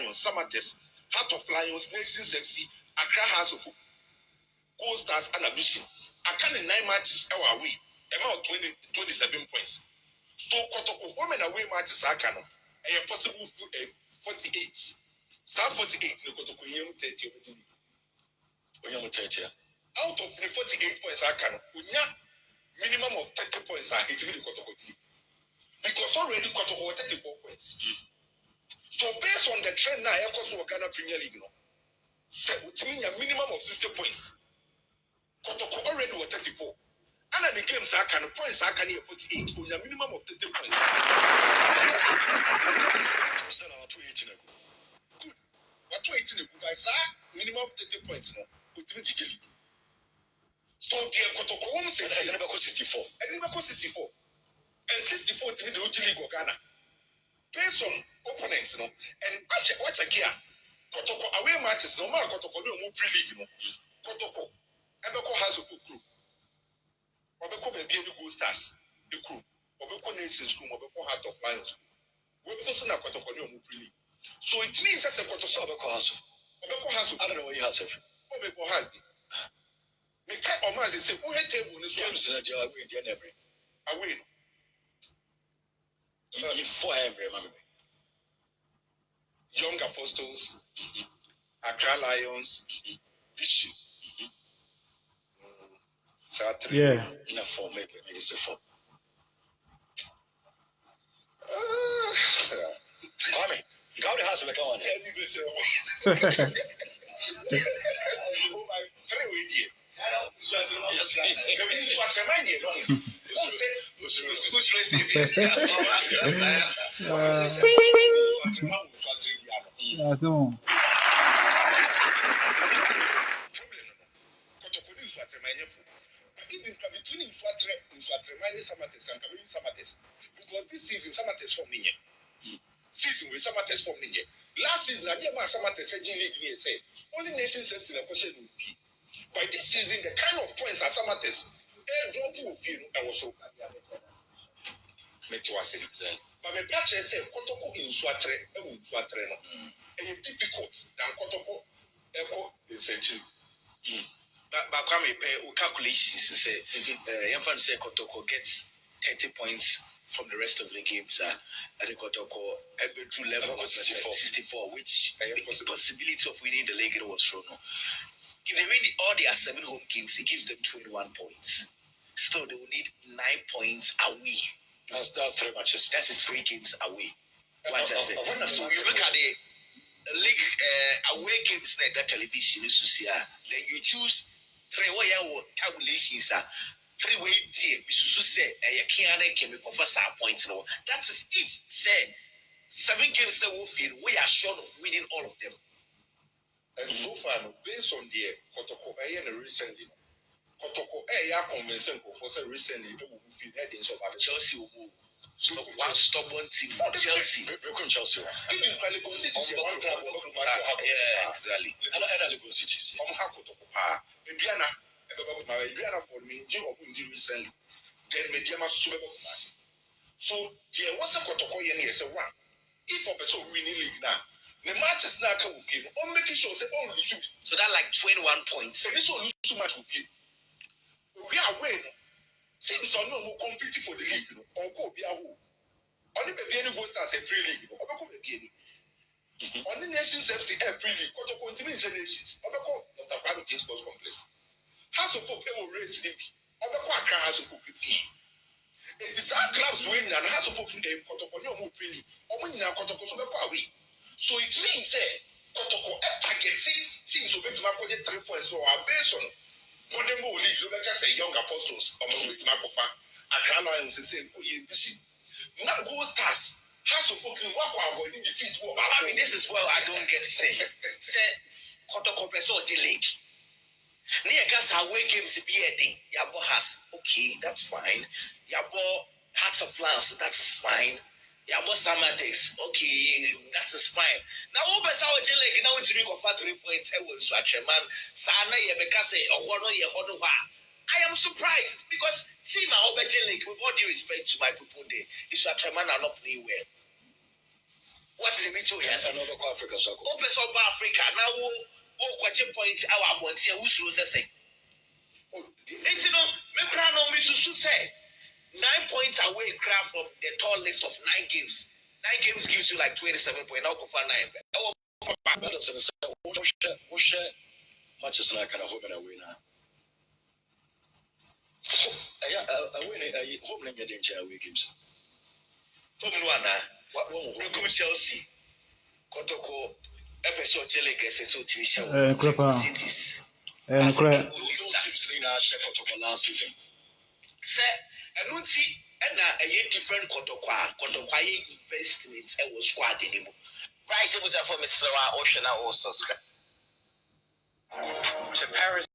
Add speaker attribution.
Speaker 1: Lions, Samates, Heart of Lions, Nations FC, Accra House of Gold Stars, and Ambition. I can in 9 matches away, amount 27 points. So, Kotoko women away matches are canon, a possible 48. Start 48, no Kotoko Yam 30. Out of the 48 points, I can minimum of 30 points are 80 million Kotoko. Because already Kotoko 34 points. So based on the trend now, I also Ghana Premier League, it means a minimum of 60 points. Kotoko already was 34. And the games I can points I can 48 with a minimum of 30 points. Good. What 218 guys are minimum of 30 points now. So the Kotoko say I never go 64. I never go 64. And 64 to me the OG League of Ghana. Based on opponents, and watch again. Kotoko away matches, no matter Kotoko no more pre-league, Kotoko, Ebeko has a crew. Obeko baby any Gold Stars, the crew. Obeko Nations School, Obeko Heart of Lions. We also na Kotoko no more pre-league. So it means that Kotoko Obeko has. I don't know what you have said. Obeko has. Me can't imagine say, "Oh, hey, table this one." Away. For every Young Apostles, Accra Lions, Bishop.
Speaker 2: Yeah.
Speaker 1: In a form, maybe it's a form. Kwame, go to house with a one. Heavy vessel. Three with you. Yes, what's a man you who's raising even between Samates, because this season Samates from Ninya. Season with Samates from Ninya. Last season, I did my Samates League near say only Nations FC in a question will be. By this season, the kind of points as Samates, drop will be I was so. But my patch say Kotoko in Swatre, and difficult than Kotoko Echo in Century. But come a calculations to say, Yanfan say Kotoko gets 30 points from the rest of the games. I think Kotoko drew level was 64, which the possibility of winning the league was shown. If they win all their 7 home games, it gives them 21 points. Still, they will need 9 points away. That's 3 matches. That is 3 games away. So you look at the league away games that television is to see. Then you choose 3 calculations. 3 way deal. We should say you can't confirm points. That is if say 7 games that will feel we are sure of winning all of them. And so far, based on the Kotoko recently, Kotoko convincing for recently they will be heading so about Chelsea will so one stubborn team. Chelsea. Chelsea. Even Lagos City, one club. Yeah, exactly. Lagos City. Kotoko. Mediana for me, Jim of Indy recently. Then Mediama Super. So there was a Kotoko yes, one. If a person winning league now. The matches now can be on making sure say only 2. So that like 21 points. And this will lose too much will be. We are winning. Since I know who competing for the league, or go be a who. Only baby any Gold Stars a pre-league, or go again. Only Nations FC a pre-league, or to continue generations, or go the private sports complex. House of Folk will raise him, or the Quacker House of Folk. It is our clubs winning and House of Folk in the Cotocono pre-league, or winning our Cotocono so away. So it means Kotoko targeting teams to make my project 3 points for our based on Modern League, look like I say young apostles, or with Makofa, Accra Lions, and say, oh, you see. Now Gold Stars has to fucking walk out in defeat. I mean, this is where I don't get say. Say, Kotoko Peso League. Near gas away games be a day. Yabo has, okay, that's fine. Yabo Hearts of Lions, that's fine. Yabo Samatex, okay, that is fine. Now, over our League, now it's me for 3 points. I will swatch a man. Sana Yabekase, or Hono. I am surprised because see my Obeje League, with all due respect to my people there, is swatch a man are not playing well. What is the meeting we have?
Speaker 2: Another Africa soccer.
Speaker 1: Open South Africa now. Who question point our bones here? Who's rose say? It's me crown on me to say 9 points away crowd from the tall list of 9 games. 9 games gives you like 27 points. Now go for 9.
Speaker 2: That doesn't say we share matches like a home and away now. I win a home and getting away games.
Speaker 1: Home what one Chelsea. Kotoko episode Jelly so cities.
Speaker 2: Those teams in our share Kotoko last season.
Speaker 1: Say, I don't see a different Kotoko investments and was squad anymore. Right, it was for Mr. Ocean also. To Paris.